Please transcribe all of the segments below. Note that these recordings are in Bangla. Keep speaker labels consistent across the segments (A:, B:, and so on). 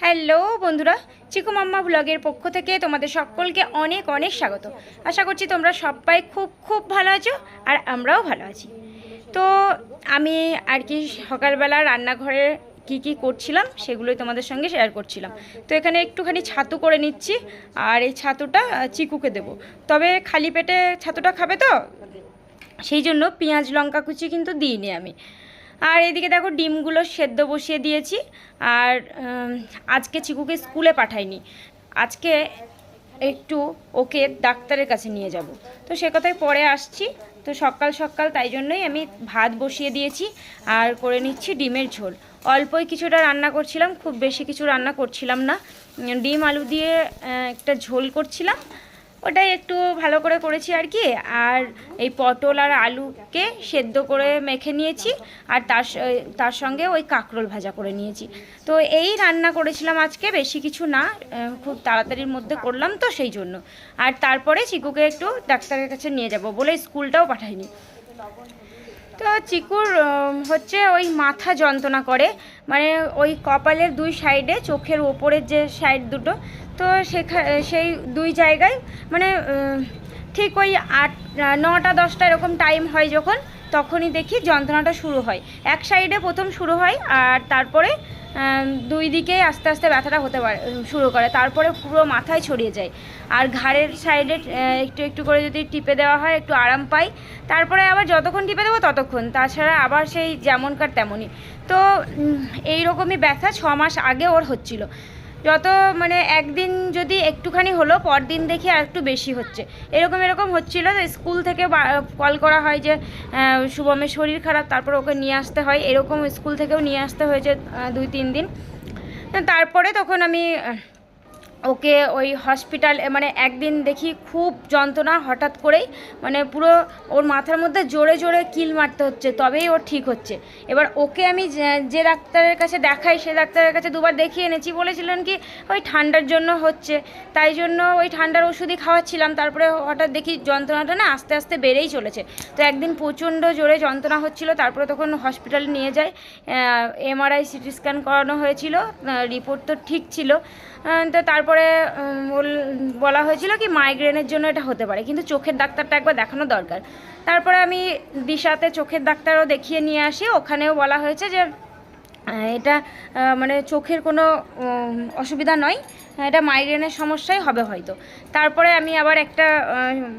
A: হ্যালো বন্ধুরা, চিকু মাম্মা ব্লগের পক্ষ থেকে তোমাদের সকলকে অনেক অনেক স্বাগত। আশা করছি তোমরা সবাই খুব খুব ভালো আছো আর আমরাও ভালো আছি। তো আমি আর কি সকালবেলা রান্নাঘরে কি কি করছিলাম সেগুলোই তোমাদের সঙ্গে শেয়ার করছিলাম। তো এখানে একটুখানি ছাতু করে নিচ্ছি, আর এই ছাতুটা চিকুকে দেব। তবে খালি পেটে ছাতুটা খাবে তো, সেই জন্য পেঁয়াজ লঙ্কা কুচি কিন্তু দিইনি আমি। আর এদিকে দেখো ডিমগুলো সেদ্ধ বসিয়ে দিয়েছি। আর আজকে চিকুকে স্কুলে পাঠাইনি, আজকে একটু ওকে ডাক্তারের কাছে নিয়ে যাব, তো সে কথায় পরে আসছি। তো সকাল সকাল তাই জন্যই আমি ভাত বসিয়ে দিয়েছি আর করে নিচ্ছি ডিমের ঝোল। অল্পই কিছুটা রান্না করছিলাম, খুব বেশি কিছু রান্না করছিলাম না। ডিম আলু দিয়ে একটা ঝোল করছিলাম, ওটাই একটু ভালো করে করেছি আর কি। আর এই পটল আর আলুকে সেদ্ধ করে মেখে নিয়েছি, আর তার সঙ্গে ওই কাঁকরোল ভাজা করে নিয়েছি। তো এই রান্না করেছিলাম আজকে, বেশি কিছু না, খুব তাড়াতাড়ির মধ্যে করলাম তো সেই জন্য। আর তারপরে চিকুকে একটু ডাক্তারের কাছে নিয়ে যাব বলে স্কুলটাও পাঠাইনি। তো চিকুর হচ্ছে ওই মাথা যন্ত্রণা করে, মানে ওই কপালের দুই সাইডে, চোখের ওপরের যে সাইড দুটো, তো সেই দুই জায়গায় মানে ঠিক ওই 9টা-10টা এরকম টাইম হয় যখন, তখনই দেখি যন্ত্রণাটা শুরু হয়। এক সাইডে প্রথম শুরু হয়, আর তারপরে দুই দিকে আস্তে আস্তে ব্যথাটা হতে পারে শুরু করে, তারপরে পুরো মাথায় ছড়িয়ে যায়। আর ঘাড়ের সাইডে একটু একটু করে যদি টিপে দেওয়া হয় একটু আরাম পাই, তারপরে আবার যতক্ষণ টিপে দেবো ততক্ষণ, তাছাড়া আবার সেই যেমনকার তেমনই। তো এই রকমই ব্যথা 6 মাস আগে ওর হচ্ছিল। যত মানে একদিন যদি একটুখানি হলো, পরদিন দেখি আর একটু বেশি হচ্ছে, এরকম হচ্ছিল। তো স্কুল থেকে কল করা হয় যে শুভমের শরীর খারাপ, তারপর ওকে নিয়ে আসতে হয়, এরকম স্কুল থেকেও নিয়ে আসতে হয়েছে 2-3 দিন। তারপরে তখন আমি ওকে ওই হসপিটাল, মানে একদিন দেখি খুব যন্ত্রণা হঠাৎ করেই, মানে পুরো ওর মাথার মধ্যে জোরে জোরে কিল মারতে হচ্ছে, তবেই ওর ঠিক হচ্ছে। এবার ওকে আমি যে ডাক্তারের কাছে দেখাই, সে ডাক্তারের কাছে 2বার দেখিয়ে এনেছি, বলেছিলেন কি ওই ঠান্ডার জন্য হচ্ছে, তাই জন্য ওই ঠান্ডার ওষুধই খাওয়াচ্ছিলাম। তারপরে হঠাৎ দেখি যন্ত্রণাটা না আস্তে আস্তে বেড়েই চলেছে। তো একদিন প্রচণ্ড জোরে যন্ত্রণা হচ্ছিল, তারপরে তখন হসপিটালে নিয়ে যায়, MRI CT স্ক্যান করানো হয়েছিল, রিপোর্ট তো ঠিক ছিল। তো তারপরে বলা হয়েছিল কি মাইগ্রেনের জন্য এটা হতে পারে, কিন্তু চোখের ডাক্তারটা একবার দেখানো দরকার। তারপরে আমি দিশাতে চোখের ডাক্তারও দেখিয়ে নিয়ে আসি, ওখানেও বলা হয়েছে যে এটা মানে চোখের কোনো অসুবিধা নয়, এটা মাইগ্রেনের সমস্যাই হবে হয়তো। তারপরে আমি আবার একটা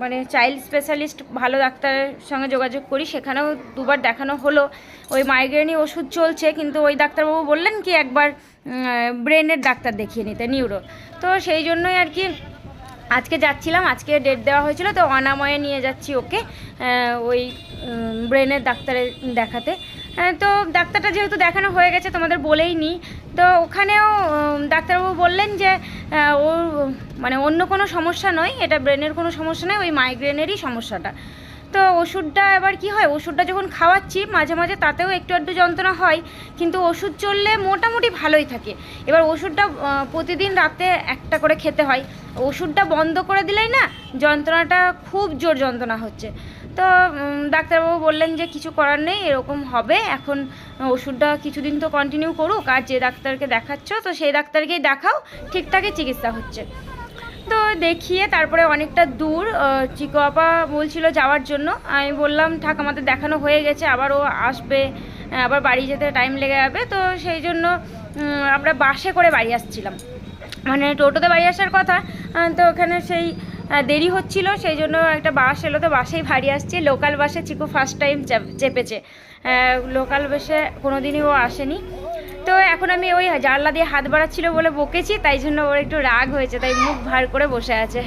A: মানে চাইল্ড স্পেশালিস্ট ভালো ডাক্তারের সঙ্গে যোগাযোগ করি, সেখানেও 2বার দেখানো হলো। ওই মাইগ্রেনই ওষুধ চলছে, কিন্তু ওই ডাক্তারবাবু বললেন কি একবার ব্রেনের ডাক্তার দেখিয়ে নিতে, নিউরো। তো সেই জন্যই আর কি আজকে যাচ্ছিলাম, আজকে ডেট দেওয়া হয়েছিল, তো অনাময়ে নিয়ে যাচ্ছি ওকে ওই ব্রেনের ডাক্তারে দেখাতে। তো ডাক্তারটা যেহেতু দেখানো হয়ে গেছে তোমাদের বলেই নি, তো ওখানেও ডাক্তারবাবু বললেন যে ওর মানে অন্য কোনো সমস্যা নয়, এটা ব্রেনের কোনো সমস্যা নয়, ওই মাইগ্রেনেরই সমস্যাটা। তো ওষুধটা এবার কি হয়, ওষুধটা যখন খাওয়াচ্ছি মাঝে মাঝে তাতেও একটু একটু যন্ত্রণা হয়, কিন্তু ওষুধ চললে মোটামুটি ভালোই থাকে। এবার ওষুধটা প্রতিদিন রাতে একটা করে খেতে হয়, ওষুধটা বন্ধ করে দিলেই না যন্ত্রণাটা খুব জোর যন্ত্রণা হচ্ছে। তো ডাক্তারবাবু বললেন যে কিছু করার নেই, এরকম হবে, এখন ওষুধটা কিছুদিন তো কন্টিনিউ করুক, আর যে ডাক্তারকে দেখাচ্ছ তো সেই ডাক্তারকেই দেখাও, ঠিকঠাকই চিকিৎসা হচ্ছে। তো দেখিয়ে তারপরে অনেকটা দূর, চিকু আপা বলছিল যাওয়ার জন্য, আমি বললাম থাক, আমাদের দেখানো হয়ে গেছে, আবার ও আসবে, আবার বাড়ি যেতে টাইম লেগে যাবে। তো সেই জন্য আমরা বাসে করে বাড়ি আসছিলাম, মানে টোটোতে বাড়ি আসার কথা, তো ওখানে সেই দেরি হচ্ছিল, সেই জন্য একটা বাস এলো, তো বাসেই বাড়ি আসছি। লোকাল বাসে চিকু ফার্স্ট টাইম চেপেছে, লোকাল বাসে কোনো দিনই ও আসেনি। তো এখন আমি ওই জানলা দিয়ে হাত বাড়াচ্ছিল বলে বকেছি, তাই জন্য ওর একটু রাগ হয়েছে, তাই মুখ ভার করে বসে আছে।